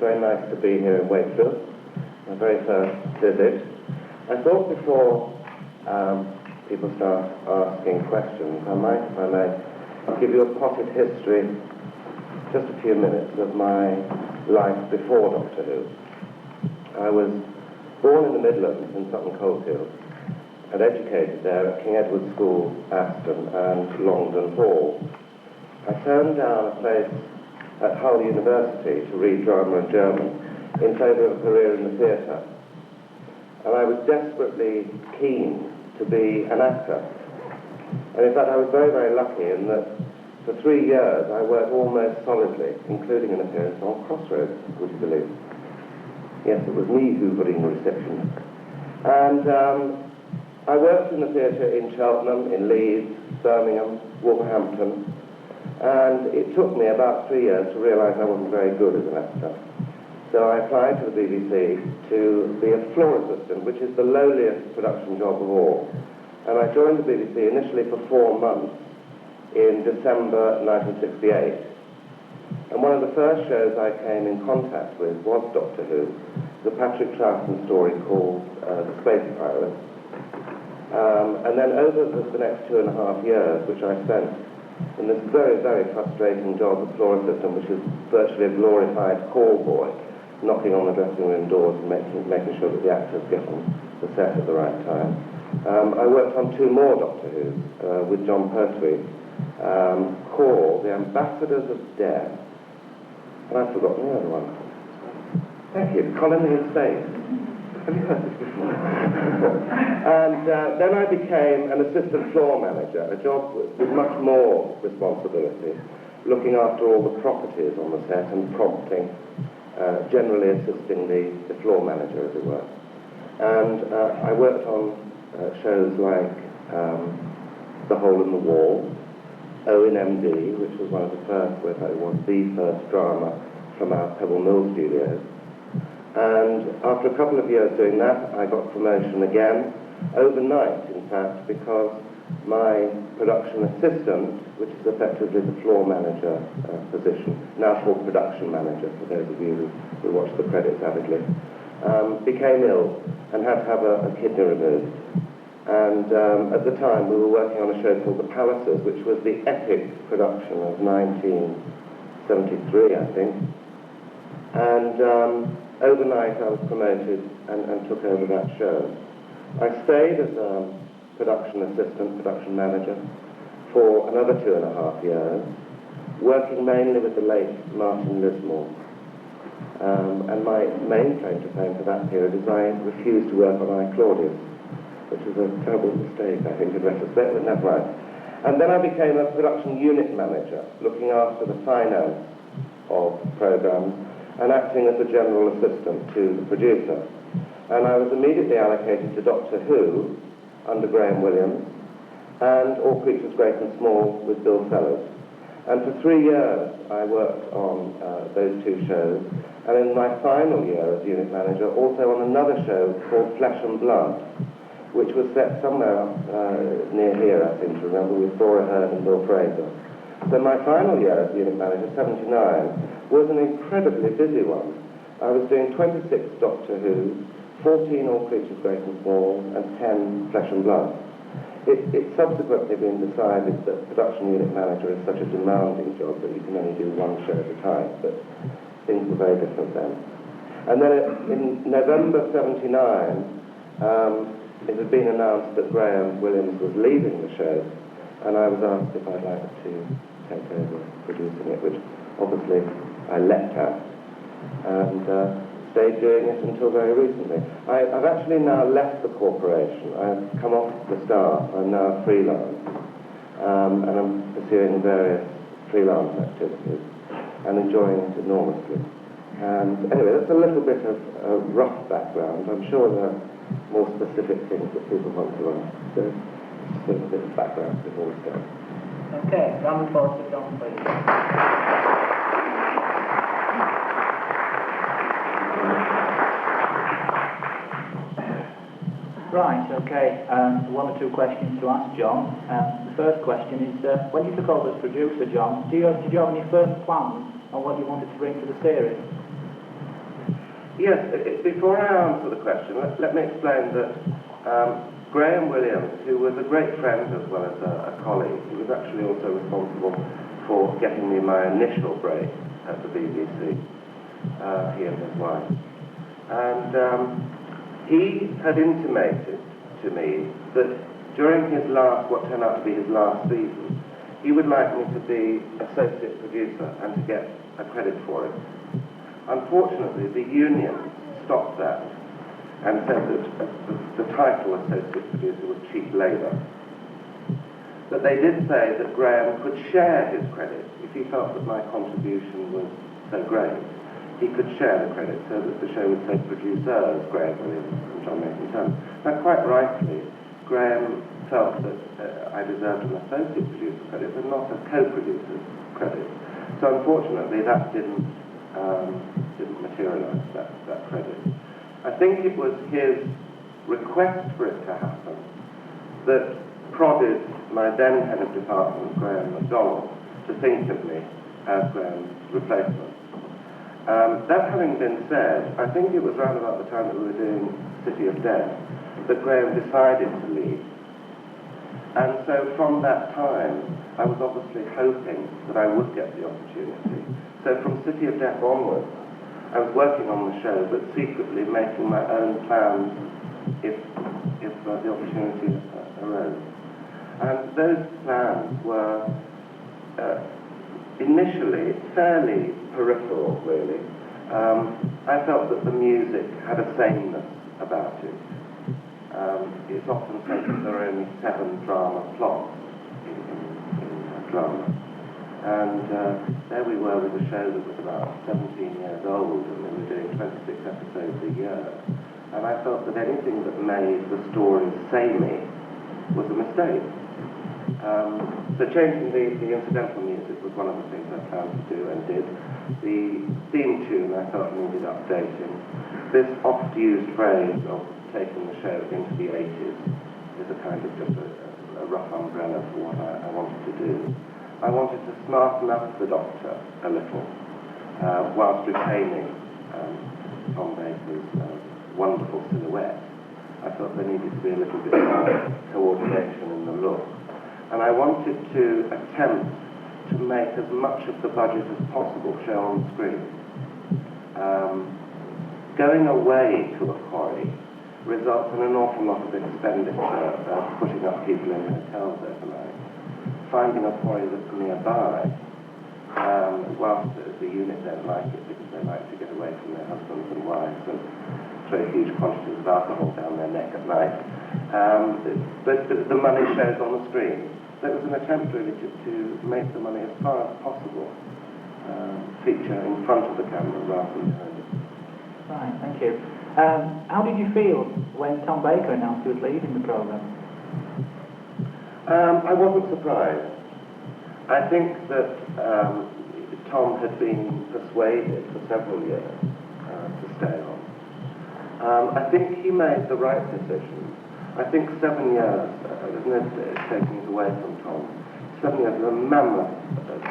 very nice to be here in Wakefield, my very first visit. I thought before people start asking questions, I might, if I may, give you a potted history, just a few minutes of my life before Doctor Who. I was born in the Midlands in Sutton Coldfield and educated there at King Edward's School, Aston, and Longden Hall. I turned down a place at Hull University to read drama and German in favour of a career in the theatre. And I was desperately keen to be an actor. And in fact, I was very, very lucky in that for 3 years I worked almost solidly, including an appearance on Crossroads, would you believe? Yes, it was me hoovering the reception. And I worked in the theatre in Cheltenham, in Leeds, Birmingham, Wolverhampton, and it took me about 3 years to realise I wasn't very good as an actor. So I applied to the BBC to be a floor assistant, which is the lowliest production job of all. And I joined the BBC initially for 4 months in December 1968. And one of the first shows I came in contact with was Doctor Who, the Patrick Troughton story called The Space Pirates. And then over the next 2.5 years, which I spent in this very, very frustrating job of floor assistant, which is virtually a glorified call boy, knocking on the dressing room doors and making sure that the actors get on the set at the right time. I worked on 2 more Doctor Who's with John Pertwee, called The Ambassadors of Death, and I've forgotten the other one. Thank you, Colony in Space. Have you heard this before? And then I became an assistant floor manager, a job with much more responsibility, looking after all the properties on the set and prompting, generally assisting the floor manager, as it were. And I worked on shows like The Hole in the Wall, Owen MD, which was one of the first, it was the first drama from our Pebble Mill studios. And after a couple of years doing that, I got promotion again, overnight in fact, because my production assistant, which is effectively the floor manager position, now called production manager for those of you who watch the credits avidly, became ill and had to have a kidney removed. And at the time we were working on a show called The Palaces, which was the epic production of 1973, I think. And overnight I was promoted and took over that show. I stayed as a production assistant, production manager, for another 2.5 years, working mainly with the late Martin Lismore. And my main claim to fame for that period is I refused to work on I, Claudius, which was a terrible mistake, I think, in retrospect, but never mind. And then I became a production unit manager, looking after the finance of programs and acting as a general assistant to the producer. And I was immediately allocated to Doctor Who, under Graham Williams, and All Creatures Great and Small with Bill Sellers. And for 3 years I worked on those 2 shows, and in my final year as unit manager, also on another show called Flesh and Blood, which was set somewhere near here, I seem to remember, with Bora Hearn and Bill Fraser. So my final year as unit manager, 79, was an incredibly busy one. I was doing 26 Doctor Who's, 14 All Creatures Great and Small, and 10 Flesh and Blood. It's subsequently been decided that production unit manager is such a demanding job that you can only do 1 show at a time, but things were very different then. And then in November 79, it had been announced that Graham Williams was leaving the show, and I was asked if I'd like to take over producing it, which obviously I leapt at, and stayed doing it until very recently. I've actually now left the corporation. I've come off the staff. I'm now freelance, and I'm pursuing various freelance activities and enjoying it enormously. And anyway, that's a little bit of a rough background. I'm sure there are more specific things that people want to ask. So just a little bit of background before we start. Okay, round of applause for John, please. Right, okay, 1 or 2 questions to ask John. The first question is, when you took over as producer, John, did you have any first plans on what you wanted to bring to the series? Yes, before I answer the question, let me explain that Graham Williams, who was a great friend as well as a colleague, he was actually also responsible for getting me my initial break at the BBC, he and his wife. And he had intimated to me that during his what turned out to be his last season, he would like me to be associate producer and to get a credit for it. Unfortunately, the union stopped that and said that the title associate producer was cheap labour. But they did say that Graham could share his credit. If he felt that my contribution was so great, he could share the credit so that the show would say producers Graham Williams and John Mason Turner. Now, quite rightly, Graham felt that I deserved an associate producer credit, but not a co-producer's credit. So unfortunately, that didn't materialise, that credit. I think it was his request for it to happen that prodded my then head of department, Graham MacDonald, to think of me as Graham's replacement. That having been said, I think it was around about the time that we were doing City of Death that Graham decided to leave. And so from that time, I was obviously hoping that I would get the opportunity. So from City of Death onwards, I was working on the show, but secretly making my own plans if the opportunity arose. And those plans were initially fairly peripheral, really. I felt that the music had a sameness about it. It's often said that there are only 7 drama plots in drama. And there we were with a show that was about 17 years old, and we were doing 26 episodes a year. And I felt that anything that made the story samey was a mistake. So changing the incidental music was one of the things I planned to do and did. The theme tune I felt needed updating. This oft-used phrase of taking the show into the 80s is a kind of just a rough umbrella for what I wanted to do. I wanted to smarten up the Doctor a little, whilst retaining Tom Baker's wonderful silhouette. I felt there needed to be a little bit more coordination in the look. And I wanted to attempt to make as much of the budget as possible show on screen. Going away to a quarry results in an awful lot of expenditure, putting up people in hotels overnight. Finding a quarry that's nearby, whilst the unit don't like it because they like to get away from their husbands and wives and throw huge quantities of alcohol down their neck at night. But the money shows on the screen. So it was an attempt really to make the money as far as possible feature in front of the camera rather than behind it. Right, thank you. How did you feel when Tom Baker announced he was leaving the programme? I wasn't surprised. I think that Tom had been persuaded for several years to stay on. I think he made the right decision. I think 7 years, there's no taking it away from Tom, 7 years is a mammoth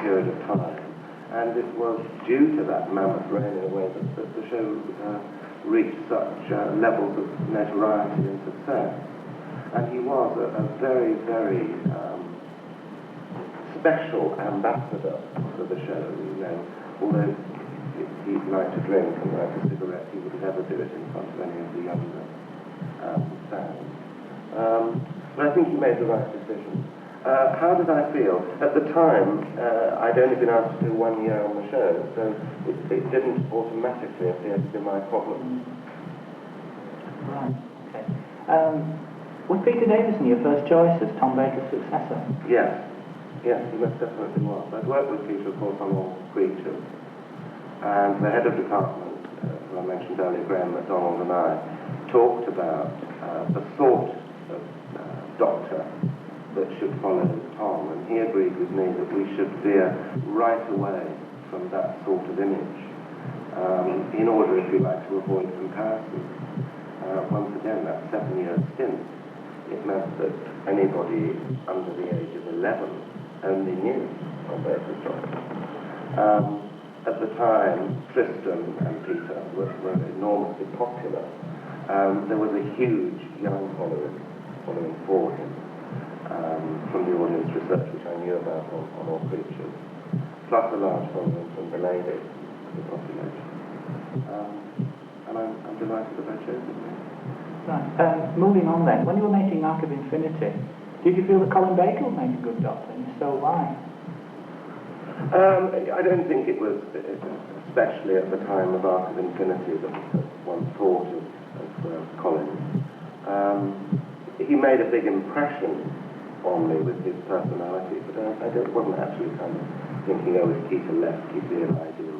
period of time, and it was due to that mammoth reign in a way that the show reached such levels of notoriety and success. And he was a very, very special ambassador for the show. You know, although he liked to drink and like a cigarette, he would never do it in front of any of the younger fans. But I think he made the right decision. How did I feel? At the time, I'd only been asked to do 1 year on the show, so it didn't automatically appear to be my problem. Right, okay. Was Peter Davison your first choice as Tom Baker's successor? Yes, he most definitely was. I'd worked with Peter, of course, on all creatures. And the head of department, who I mentioned earlier, Graham MacDonald, and I talked about the sort of Doctor that should follow Tom, and he agreed with me that we should veer right away from that sort of image in order, if you like, to avoid comparison. Once again, that 7 year stint, it meant that anybody under the age of 11 only knew Tom Baker's Doctor. at the time, Tristan and Peter were enormously popular. There was a huge young following for him from the audience research which I knew about on All Creatures, plus a large following from the ladies, the population. And I'm delighted that I chose it. Right. Moving on then, when you were making Arc of Infinity, did you feel that Colin Baker would make a good Doctor, and if so, why? I don't think it was, especially at the time of Arc of Infinity, that one thought of Colin. He made a big impression on me with his personality, but I wasn't actually kind of thinking, oh, if Peter left, he'd be an ideal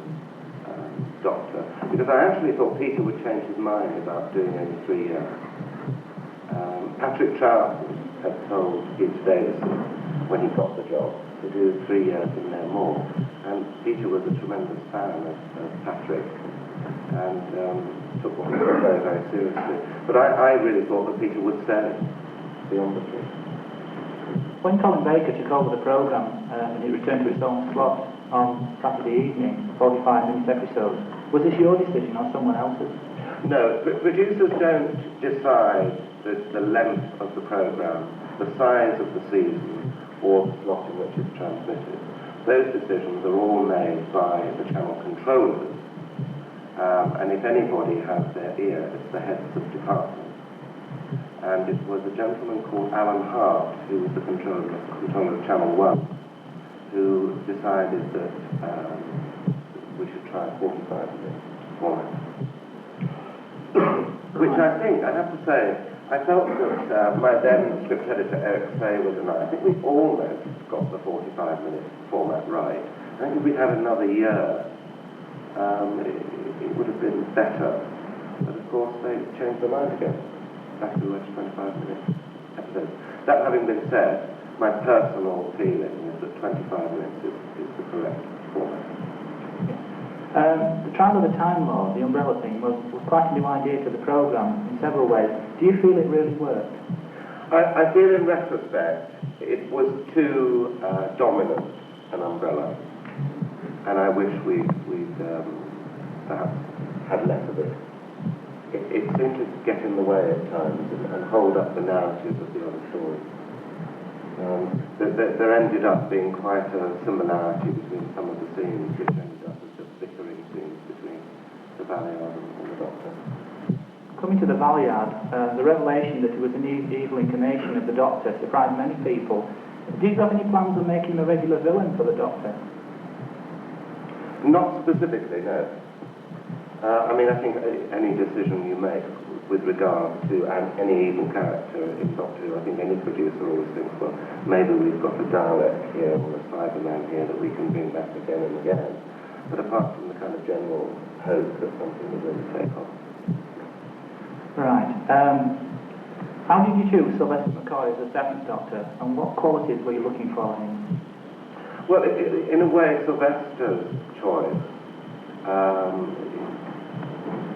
Doctor. Because I actually thought Peter would change his mind about doing only 3 years. Patrick Charles had told Hugh Davison when he got the job to do 3 years and no more. And Peter was a tremendous fan of Patrick and took what he said very, very seriously. But I really thought that Peter would stay beyond the 3. When Colin Baker took over the programme and it returned to its own slot on Saturday evening, 45-minute episodes, was this your decision or someone else's? No, producers don't decide the length of the programme, the size of the season, or the slot in which it's transmitted. Those decisions are all made by the channel controllers, and if anybody has their ear, it's the heads of department. And it was a gentleman called Alan Hart, who was the controller of Channel 1, who decided that we should try a 45-minute format. Which I think, I have to say, I felt that my then script editor, Eric Sayward, and I think we almost got the 45-minute format right. I think if we'd had another year, it would have been better. But of course, they changed their mind again. Back to the 25-minute episodes. That having been said, my personal feeling is that 25 minutes is the correct format. The trial of the Time Lord, the umbrella thing, was quite a new idea to the programme in several ways. Do you feel it really worked? I feel in retrospect it was too dominant an umbrella, and I wish we'd perhaps had less of it. It seemed to get in the way at times and hold up the narrative of the other story. There ended up being quite a similarity between some of the scenes, which ended up as just bickering scenes between the Valeyard and the Doctor. Coming to the Valeyard, the revelation that he was an evil incarnation of the Doctor surprised many people. Did you have any plans of making him a regular villain for the Doctor? Not specifically, no. I mean, I think any decision you make with regard to any evil character in Doctor Who, I think any producer always thinks, well, maybe we've got a Dalek here or a Cyberman here that we can bring back again and again. But apart from the kind of general hope that something will really take off. Right. How did you choose Sylvester McCoy as the 7th Doctor, and what qualities were you looking for in him? Well, in a way, Sylvester's choice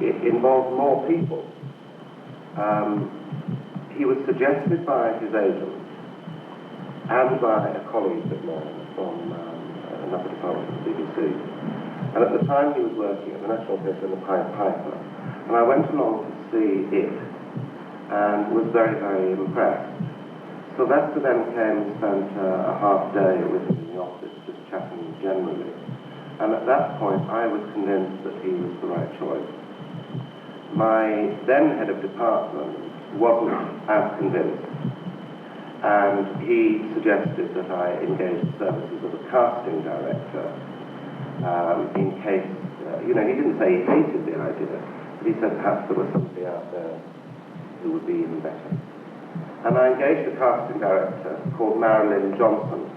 it involved more people. He was suggested by his agent and by a colleague of mine from another department of the BBC. And at the time he was working at the National Theatre in the Pied Piper. And I went along to see it and was very, very impressed. Sylvester then came and spent a half day with him in the office, just chatting generally. And at that point I was convinced that he was the right choice. My then head of department wasn't as convinced, and he suggested that I engage the services of a casting director in case, he didn't say he hated the idea, but he said perhaps there was somebody out there who would be even better. And I engaged a casting director called Marilyn Johnson,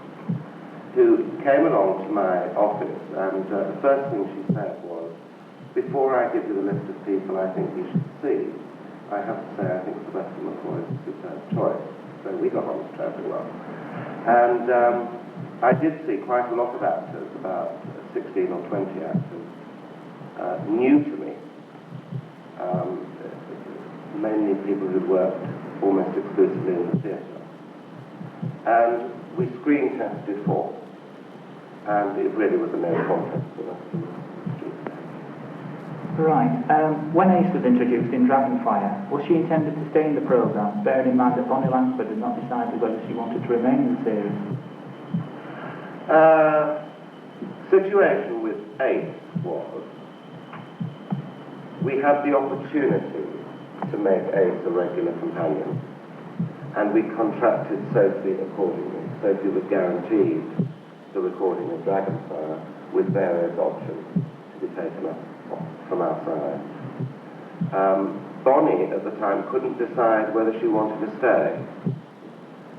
who came along to my office, and the first thing she said was, before I give you the list of people I think you should see, I have to say I think Sylvester McCoy is a superb choice. So we got on terribly well. And I did see quite a lot of actors, about 16 or 20 actors, new to me. Mainly people who'd worked almost exclusively in the theatre. And we screen tested 4. And it really was a no contest for us. Right. When Ace was introduced in Dragonfire, was she intended to stay in the programme, bearing in mind that Bonnie Lansford had not decided whether she wanted to remain in the series? Situation with Ace was, we had the opportunity to make Ace a regular companion, and we contracted Sophie accordingly. Sophie was guaranteed the recording of Dragonfire with various options to be taken up from our side. Bonnie at the time couldn't decide whether she wanted to stay,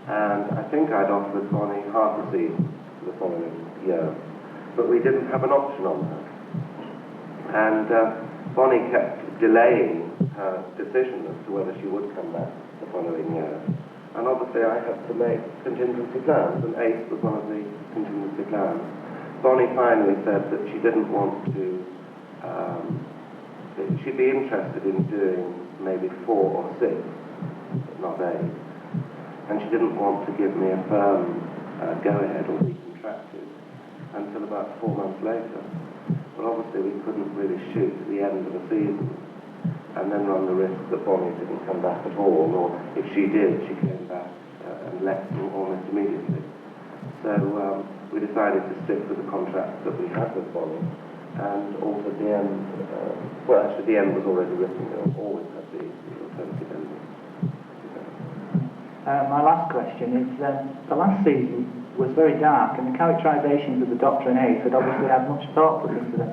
and I think I'd offered Bonnie half a season for the following year, but we didn't have an option on her. And Bonnie kept delaying her decision as to whether she would come back the following year. And obviously I had to make contingency plans, and Ace was one of the contingency plans. Bonnie finally said that she didn't want to, she'd be interested in doing maybe 4 or 6, but not 8. And she didn't want to give me a firm go-ahead or be contracted until about 4 months later. But obviously we couldn't really shoot at the end of a season and then run the risk that Bonnie didn't come back at all, or if she did, she came back and left almost immediately. So we decided to stick with the contract that we had with Bonnie, and also the end, well actually the end was already written, we always had the alternative ending. My last question is, the last season was very dark, and the characterisations of the Doctor and Ace had obviously had much thought put into them.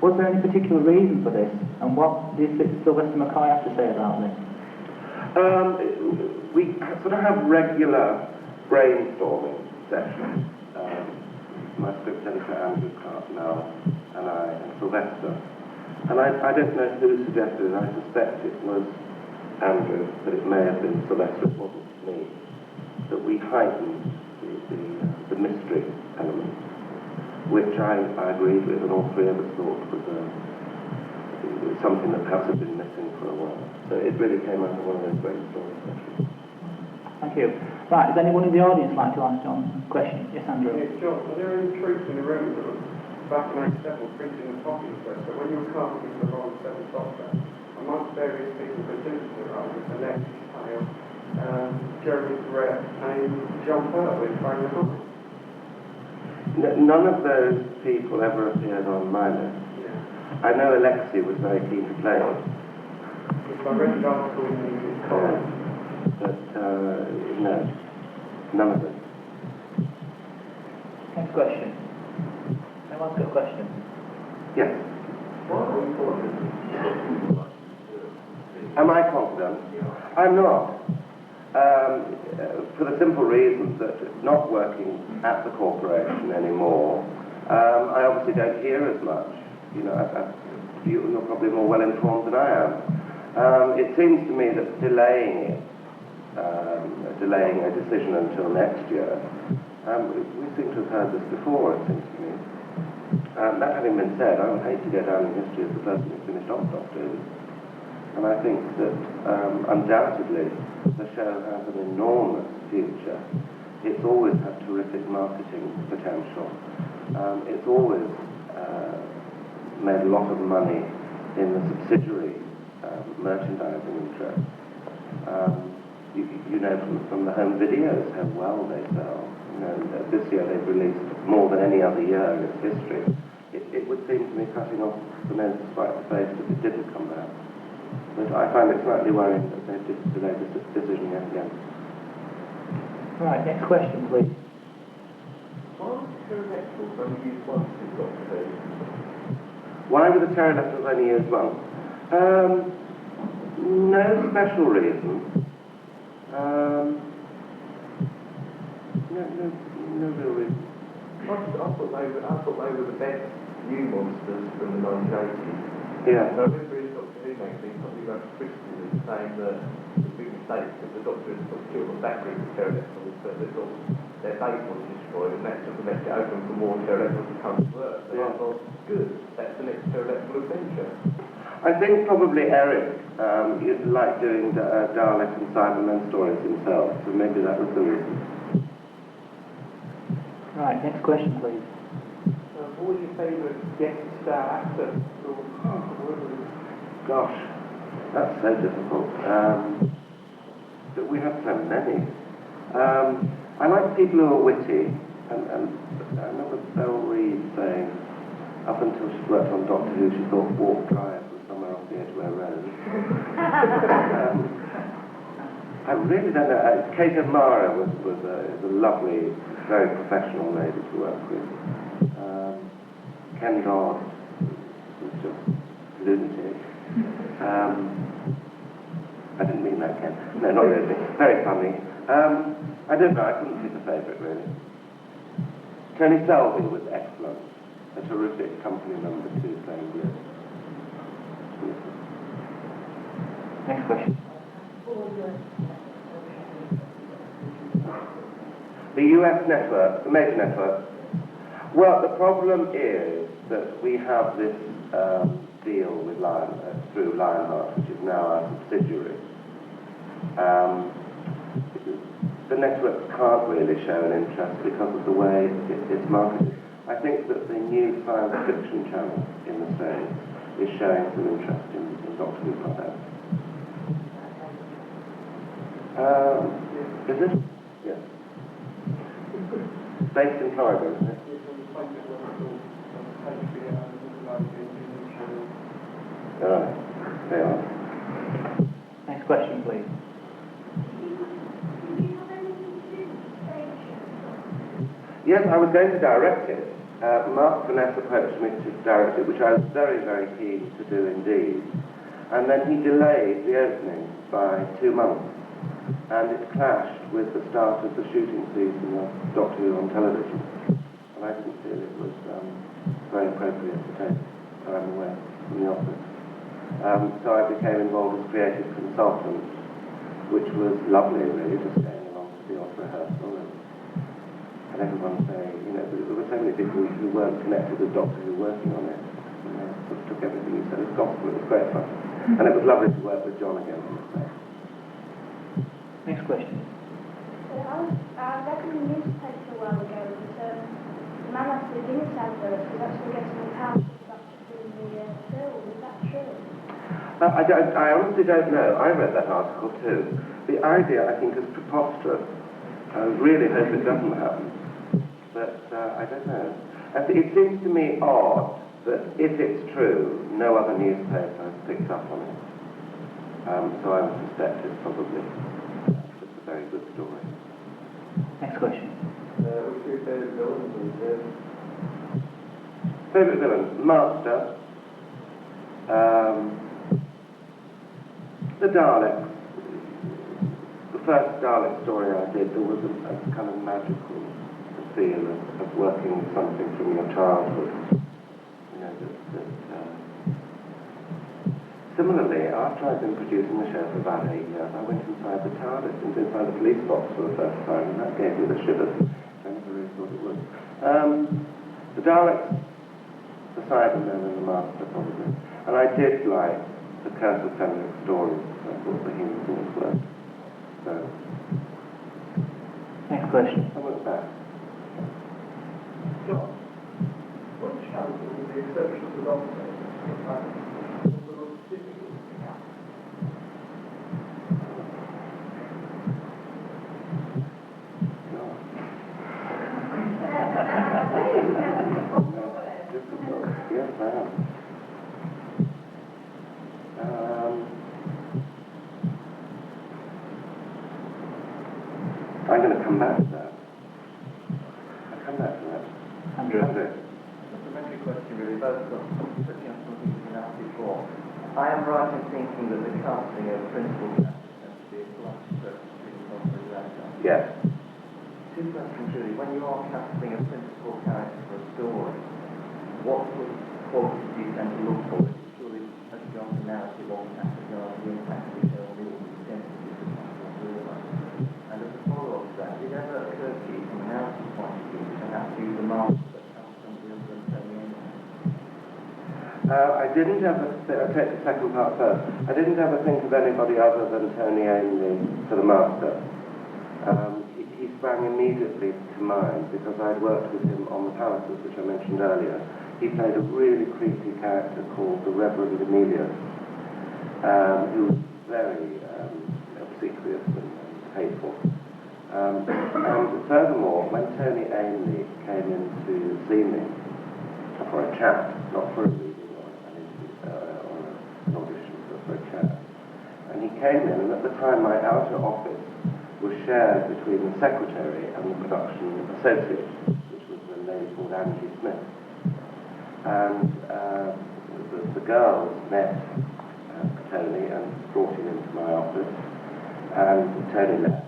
Was there any particular reason for this, and what did Sylvester McCoy have to say about this? We sort of have regular brainstorming sessions. My script editor Andrew Clark now, and I, and Sylvester. And I don't know who suggested it. I suspect it was Andrew, but it may have been Sylvester. It wasn't me. That we heightened the mystery element, which I agreed with, and all 3 of us thought was something that perhaps had been missing for a while. So it really came out of one of those brainstorming sessions. Thank you. Right, does anyone in the audience like to ask John a question? Yes, Andrew? Yeah, John, are there any troops in the room that were back in 87 printing the copy first? So when you were casting for the Ron 7 software, amongst various people who did the role, Alexis Hale, Jeremy Brett, and John Pearl in Frank High? None of those people ever appeared on my list. Yeah. I know Alexi was very keen to play it. If I read the article in the comments. But no, none of them. Next question. Anyone's got a question? Yes. Am I confident? I'm not. For the simple reason that not working at the corporation anymore, I obviously don't hear as much. You know, you're probably more well informed than I am. It seems to me that delaying a decision until next year, we seem to have heard this before, it seems to me. That having been said, I would hate to go down in history as the person who finished off Doctor Who. And I think that undoubtedly the show has an enormous future. It's always had terrific marketing potential. It's always made a lot of money in the subsidiary merchandising interest. You know from the home videos how well they sell. You know, this year they've released more than any other year in its history. It would seem to me cutting off the nose to spite the face if it didn't come back. But I find it slightly worrying that they've delayed this decision yet again. Right, next question, please. Why were the pterodactyls only used once? No special reason. No real reason. I thought they were the best new monsters from the 1980s. Yeah. I remember in Doctor Who magazine something about Christian saying that the big mistake that the Doctor had sort of killed on that group of pterodactyls, but they thought their base wasn't destroyed, and that sort of left it open for more pterodactyls to come to Earth. And I thought, good, that's the next pterodactyl adventure. I think probably Eric you'd like doing Dalek and Cybermen stories himself, so maybe that was the reason. Right, next question, please. What was your favourite guest star actor? Gosh, that's so difficult. But we have so many. I like people who are witty, and I remember Beryl Reid saying, up until she worked on Doctor Who, she thought Warp Drive was somewhere off the Edgware Road. I really don't know. Kate O'Mara was a lovely, very professional lady to work with. Ken Dodd was just lunatic. I didn't mean that, Ken. No, not really. Very funny. I don't know. I couldn't pick a favourite, really. Tony Selby was excellent. A terrific company member too, playing Bliss. Next question. The US network, the major network. Well, the problem is that we have this deal with through Lionheart, which is now our subsidiary. The networks can't really show an interest because of the way it's marketed. I think that the new science fiction channel in the States is showing some interest in Doctor Who products. Is it? Yes. Based in Florida, isn't it? Alright, they are. Next question, please. Yes, I was going to direct it. Mark Vanessa approached me to direct it, which I was very, very keen to do indeed. And then he delayed the opening by 2 months. And it clashed with the start of the shooting season of Doctor Who on television. And I didn't feel it was very appropriate to take time away from the office. So I became involved as creative consultant, which was lovely, really, just going along to the odd rehearsal. And everyone saying, you know, there were so many people who weren't connected with Doctor Who working on it. And they sort of took everything he said as gospel. It was great fun. And it was lovely to work with John again on the set. Next question. I read in the newspaper a while ago that the man after the Guinness advert was actually getting a pound for doing the film. Is that true? I honestly don't know. I read that article too. The idea, I think, is preposterous. I really hope it doesn't happen. But I don't know. It seems to me odd that if it's true, no other newspaper has picked up on it. So I would suspect it's probably just a very good story. Next question. What's your favourite villain? Favourite villain? Master. The Daleks. The first Dalek story I did, there was a kind of magical feel of working with something from your childhood. You know, Similarly, after I'd been producing the show for about 8 years, I went inside the TARDIS and inside the police box for the first time, and that gave me the shivers. I never really thought it would. The Daleks, the Cybermen and the Master, probably. And I did like the Curse of Fenric stories. I thought the humans always worked. So, Next question. I went back. John, what challenge with the exception of the Doctor was the most difficult? Yes, I am. I'm going to come back to that. I'll come back to that. Andrew. Supplementary question, really, both got touching on something you've been asked before. I am right in thinking that the casting of principal characters tends to be a philosopher between the actor. Yes. Two questions, really. When you are casting a principal character for a story, what sort of qualities do you tend to look for? Surely, as you go on the narrative, all actors are the impact of the film, the identity of the possible. And as a follow-up to that, did it ever occur to you from an narrative point of view to have to use a master that comes from the other than Tony Abrams? I didn't ever, I'll take the second part first. I didn't ever think of anybody other than Tony Ainley for the Master. He sprang immediately to mind because I'd worked with him on the Palaces, which I mentioned earlier. He played a really creepy character called the Reverend Emilius, who was very obsequious and hateful. And furthermore, when Tony Ainley came in to see me for a chat, not for a reading or an audition, but for a chat, and he came in, and at the time my outer office was shared between the secretary and the production associate, which was a lady called Angie Smith. And the girls met Tony and brought him into my office, and Tony left.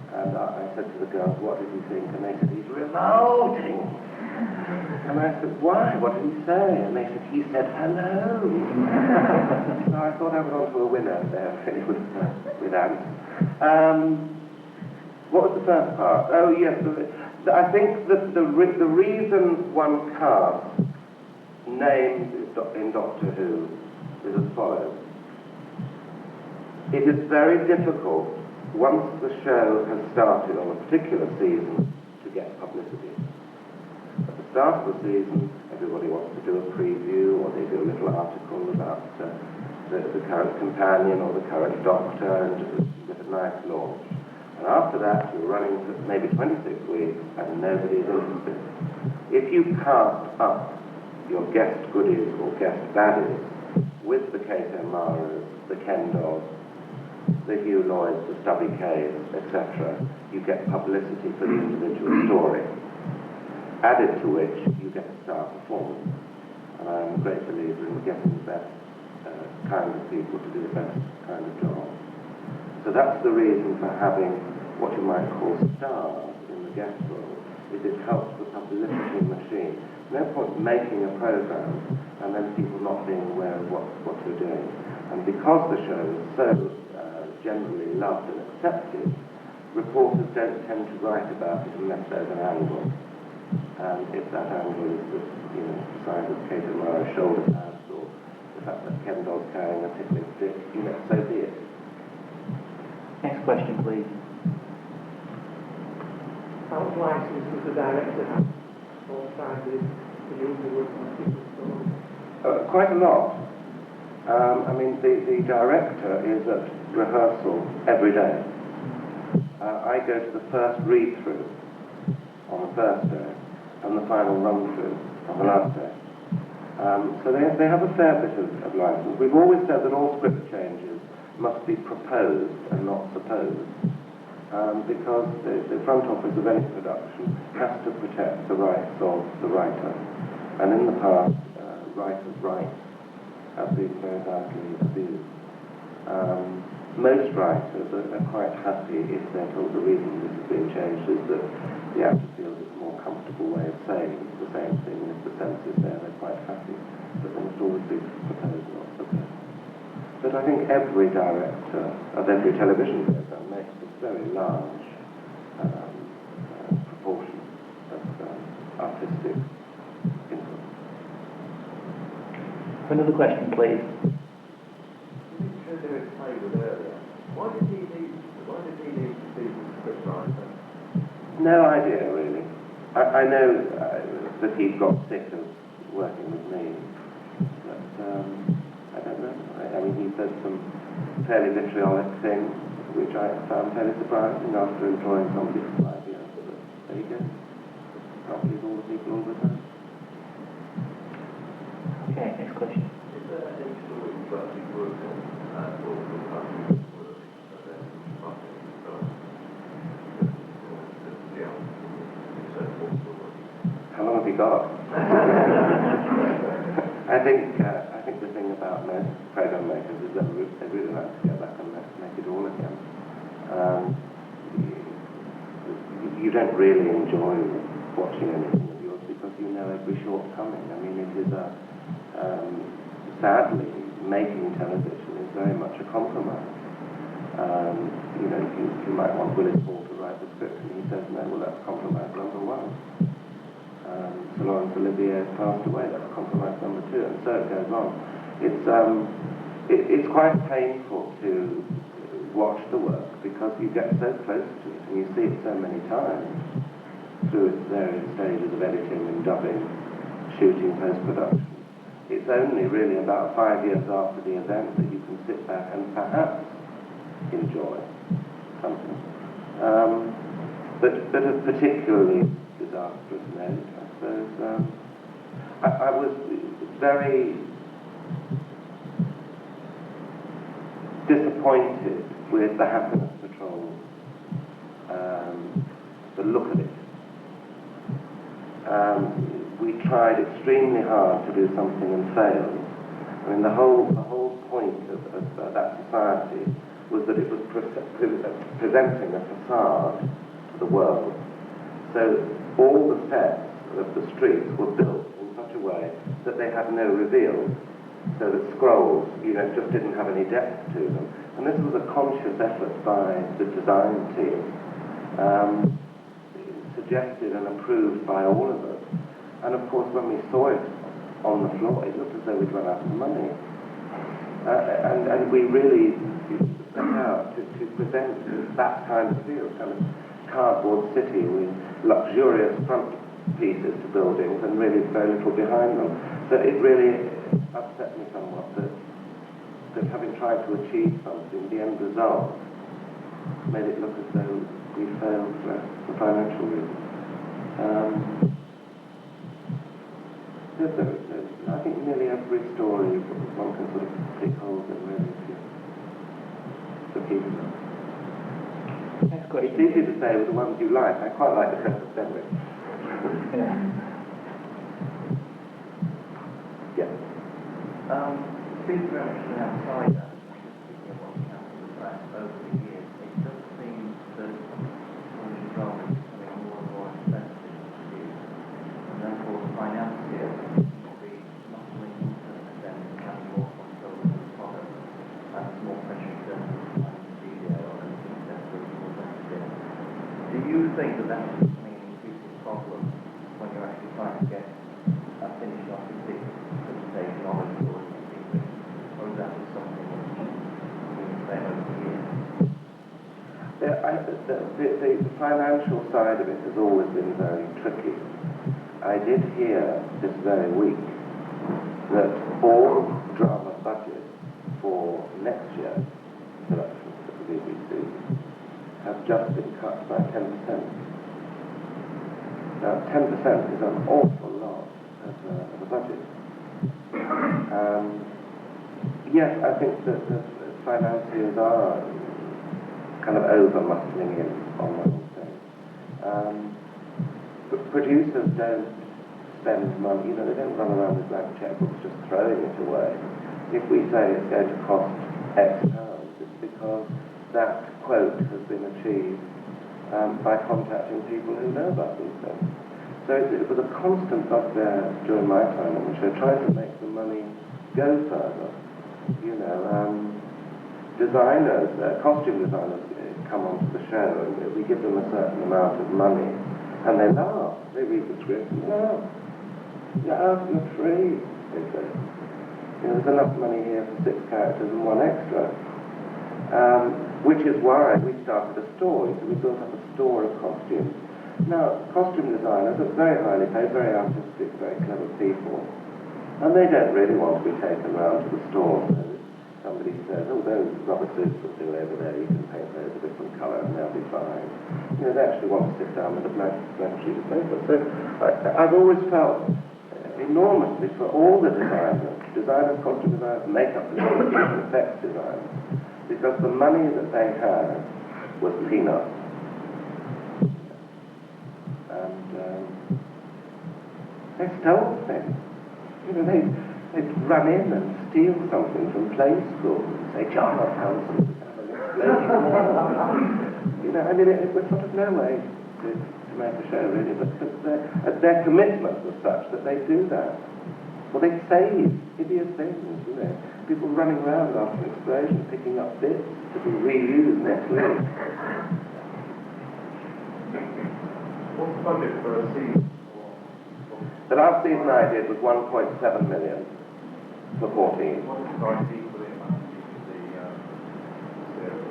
And I said to the girls, what did you think? And they said, he's revolting. And I said, why? What did he say? And they said, he said hello. So I thought I was on to a winner there, really, with Ant. What was the first part? Oh, yes. I think that the reason one casts names in Doctor Who is as follows. It is very difficult, once the show has started on a particular season, to get publicity. At the start of the season, everybody wants to do a preview, or they do a little article about the current companion or the current Doctor, and just get a nice launch. And after that, you're running for maybe 26 weeks, and nobody's interested. If you cast up your guest goodies or guest baddies with the Kate Maras, the Kendalls, the Hugh Lloyds, the Stubby Kays, etc., you get publicity for the individual story. Added to which, you get a star performance. And I'm a great believer in getting the best kind of people to do the best kind of job. So that's the reason for having what you might call stars in the guest role, is it helps the publicity machine. No point making a program and then people not being aware of what you're doing. And because the show is so generally loved and accepted, reporters don't tend to write about it unless there's an angle. And if that angle is the size of Kate O'Mara's shoulder pads, or the fact that Kendall's carrying a tickling stick, so be it. Next question, please. How much license does the director have for sizes to use the work on a particular story? Quite a lot. The director is at rehearsal every day. I go to the first read-through on the first day and the final run-through on the last day. So they have a fair bit of license. We've always said that all script changes must be proposed and not supposed, because the front office of any production has to protect the rights of the writer. And in the past, writers' rights have been very badly abused. Most writers are quite happy if they're told the reason this is being changed is that the actor feels it's a more comfortable way of saying the same thing, and if the sense is there, they're quite happy. But they must always be proposed, not supposed. But I think every director of every television program makes a very large proportion of artistic input. Another question, please. Why did he need to be the script writer? No idea, really. I know that he got sick of working with me, but I don't know. He said some fairly vitriolic things, which I found fairly surprising after employing somebody for 5 years. But there you go. Can't believe all the people all the time. Okay, next question. Is there any story you actually worked on How long have you got? I think the thing about most program makers is that they really like to get back and make it all again. You don't really enjoy watching anything of yours because you know every shortcoming. It is sadly, making television is very much a compromise. You might want Willis Hall to write the script, and he says, no, well, that's compromise number one. Sir Laurence Olivier passed away, that's compromise number two, and so it goes on. It's quite painful to watch the work because you get so close to it and you see it so many times through its various stages of editing and dubbing, shooting, post-production. It's only really about 5 years after the event that you can sit back and perhaps enjoy something. But a particularly disastrous note, I suppose. I was very disappointed with the Happiness Patrol, the look of it. We tried extremely hard to do something and failed. I mean, the whole point of that society was that it was presenting a facade to the world. So all the sets of the streets were built in such a way that they had no reveal, so that scrolls, just didn't have any depth to them. And this was a conscious effort by the design team, suggested and approved by all of us. And of course, when we saw it on the floor, it looked as though we'd run out of money. And we really set out to present that kind of feel, kind of cardboard city with luxurious front pieces to buildings and really very little behind them. So it really upset me somewhat that having tried to achieve something, the end result made it look as though we failed for financial reasons. I think nearly every story one can sort of pick holes in really to keep it up. Next question. It's easy to say with the ones you like. I quite like the Press of Fenwick. Yeah. Yes. Speaking very much from outside, speaking of what's happened in the press over the years, it does seem that television drama is becoming more and more expensive to produce, and therefore the financier seems to be not only to an extent having more control of the product and more pressure to the studio or anything that's more sensitive. Do you think that that's becoming an increasing problem when you're actually trying to get a finished artistic presentation on a story? Or is that just something that's been said over the years? The financial side of it has always been very tricky. I did hear this very week that all drama budgets for next year's productions at the BBC have just been cut by 10%. Now, 10% is an awful lot of a budget. Yes, I think that the financiers are kind of over-muscling in on the whole thing. But producers don't spend money, they don't run around with blank checkbooks just throwing it away. If we say it's going to cost X pounds, it's because that quote has been achieved by contacting people who know about these things. So it was a constant bugbear during my time on the show, trying to make the money go further. Designers, costume designers come onto the show and we give them a certain amount of money and they laugh. They read the script and laugh. You're free, they say. There's enough money here for 6 characters and 1 extra. Which is why we started a store. So we built up a store of costumes. Now, costume designers are very highly paid, very artistic, very clever people. And they don't really want to be taken round to the store. So somebody says, oh, those rubber suits will do over there, you can paint those a different colour and they'll be fine. They actually want to sit down with a blank sheet of paper. So I've always felt enormously for all the designers, costume designers, makeup designers, effects designers, because the money that they had was peanuts. And they stole things. They'd run in and steal something from play school and say, John, I found something. It was sort of no way to make a show, really, but their commitment was such that they do that. Well, they save hideous things, people running around after an explosion, picking up bits to be reused next week. What's the budget for a season? The last season I did was 1.7 million for 14. What is the equally amount of the series?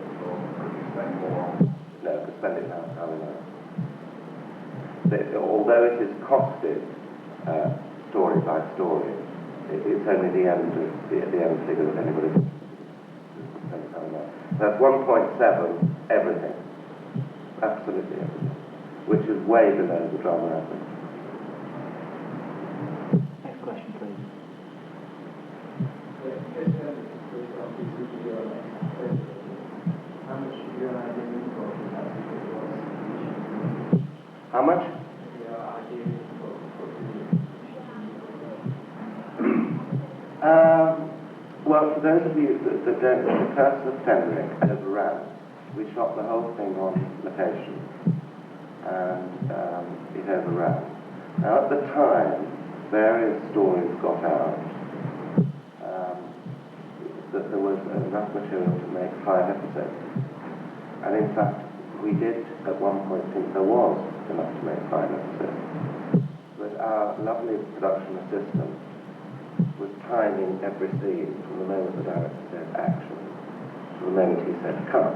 spend it now, although it is costed story by story, it's only the end figure that anybody can spend time on. That's 1.7 everything, absolutely everything, which is way below the drama average. Next question, please. How much? Well, for those of you that don't know, the curse of tendering overran. We shot the whole thing on location, and it overran. Now, at the time, various stories got out that there was enough material to make 5 episodes. And in fact, we did at one point think there was enough to make 5 episodes. But our lovely production assistant was timing every scene from the moment the director said action to the moment he said cut.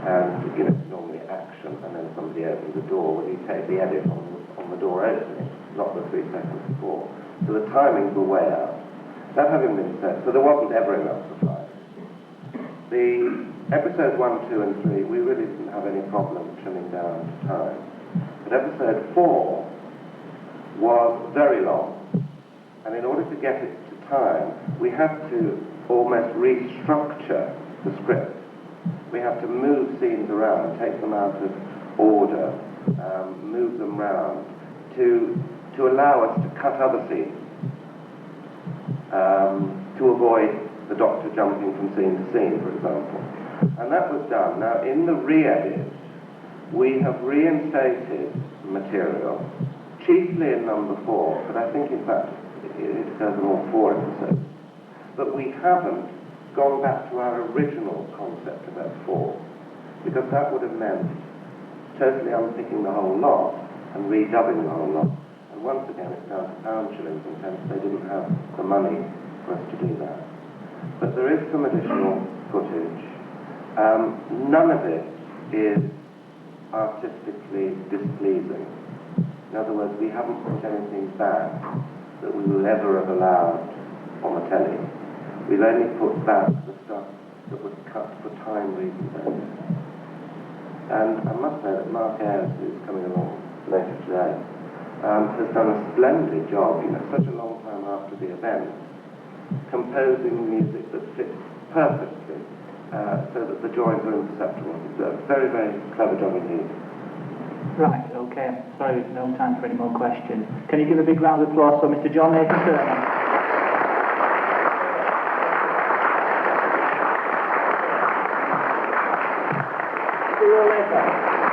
And, normally action, and then somebody opened the door. Well, you take the edit on the door opening, not the 3 seconds before. So the timings were way out. That having been said, so there wasn't ever enough for 5. The episodes 1, 2, and 3, we really didn't have any problem trimming down to time. But episode 4 was very long. And in order to get it to time, we had to almost restructure the script. We had to move scenes around, take them out of order, move them round, to allow us to cut other scenes, to avoid the Doctor jumping from scene to scene, for example. And that was done. Now, in the re-edit, we have reinstated material, chiefly in number 4, but I think, in fact, it occurs in all 4 episodes. But we haven't gone back to our original concept about 4, because that would have meant totally unpicking the whole lot and redubbing the whole lot. And once again, it's down to pound shillings, and hence they didn't have the money for us to do that. But there is some additional footage. None of it is artistically displeasing. In other words, we haven't put anything back that we will ever have allowed on the telly. We've only put back the stuff that was cut for time reasons only. And I must say that Mark Ayres, who's coming along later today, has done a splendid job, such a long time after the event, composing music that fits perfectly, so that the joins are imperceptible. It's a very, very clever job indeed. Right, okay. Sorry, there's no time for any more questions. Can you give a big round of applause for Mr. John Nathan Turner? See you all later.